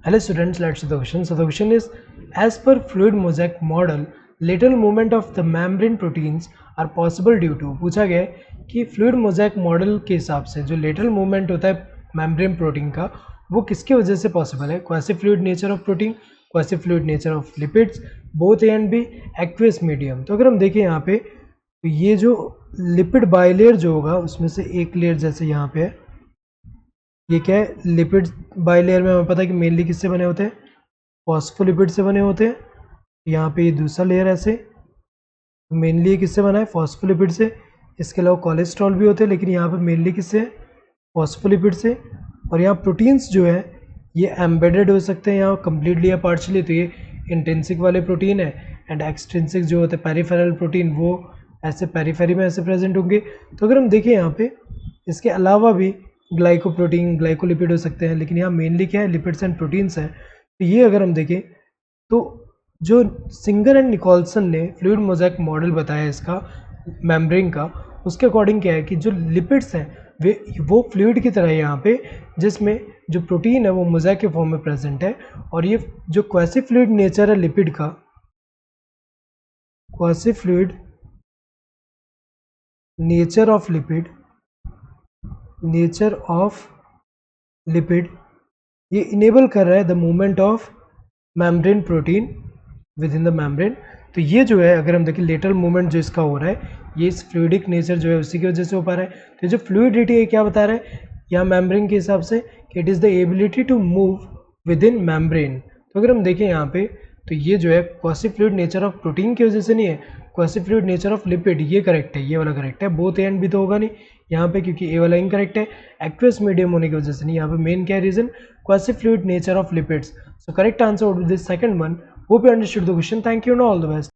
Hello students, let's see the question. So the question is, as per fluid mosaic model, lateral movement of the membrane proteins are possible due to, पूछा गया है कि fluid mosaic model के हिसाब से जो lateral movement होता है मेम्ब्रेन प्रोटीन का वो किसके वजह से पॉसिबल है? Quasi fluid nature of protein, quasi fluid nature of lipids, both A and B, aqueous medium. तो अगर हम देखें यहाँ पे तो ये जो लिपिड बाइलेयर जो होगा उसमें से एक लेयर जैसे यहाँ पे है, ये क्या है? लिपिड बाइलेयर में हमें पता है कि मेनली किससे बने होते हैं? फॉस्फोलिपिड से बने होते हैं। यहाँ पे ये दूसरा लेयर ऐसे मेनली किससे बना है? फॉस्फोलिपिड से। इसके अलावा कोलेस्ट्रॉल भी होते हैं, लेकिन यहाँ पे मेनली किससे? फॉस्फोलिपिड से। और यहाँ प्रोटीन्स जो है ये एम्बेडेड हो सकते हैं यहाँ कम्प्लीटली या पार्शली, तो ये इंटेंसिक वाले प्रोटीन है। एंड एक्सट्रिंसिक जो होते हैं पेरिफेरल प्रोटीन वो ऐसे पेरिफेरी में ऐसे प्रेजेंट होंगे। तो अगर हम देखें यहाँ पे इसके अलावा भी ग्लाइकोप्रोटीन, ग्लाइकोलिपिड हो सकते हैं, लेकिन यहाँ मेनली क्या है? लिपिड्स एंड प्रोटीन्स हैं। तो ये अगर हम देखें तो जो सिंगर एंड निकोलसन ने फ्लूइड मोज़ेक मॉडल बताया इसका मेम्ब्रेन का, उसके अकॉर्डिंग क्या है कि जो लिपिड्स हैं वे वो फ्लूइड की तरह है यहाँ पे, जिसमें जो प्रोटीन है वो मोज़ेक के फॉर्म में प्रेजेंट है। और ये जो क्वासी फ्लूइड नेचर है लिपिड का, quasi fluid nature of lipid, nature of lipid, ये इनेबल कर रहा है the movement of membrane protein with in the membrane. तो ये जो है अगर हम देखें लेटरल मूवमेंट जो इसका हो रहा है ये इस फ्लूइडिक नेचर जो है उसी की वजह से हो पा रहा है। तो जो फ्लूइडिटी है क्या बता रहा है यहाँ मेम्ब्रेन के हिसाब से कि it is the ability to move within membrane. तो अगर हम देखें यहाँ पे तो ये जो है quasi fluid nature of protein की वजह से नहीं है, quasi fluid nature of lipid, ये करेक्ट है, ये वाला करेक्ट है। बोथ ए एंड बी तो होगा नहीं यहाँ पे क्योंकि ए वाला इनकरेक्ट है। एक्वियस मीडियम होने की वजह से नहीं, यहाँ पे मेन क्या reason? Quasi fluid nature of lipids. So correct answer would be the second one. Hope you understood the question. Thank you and all the best.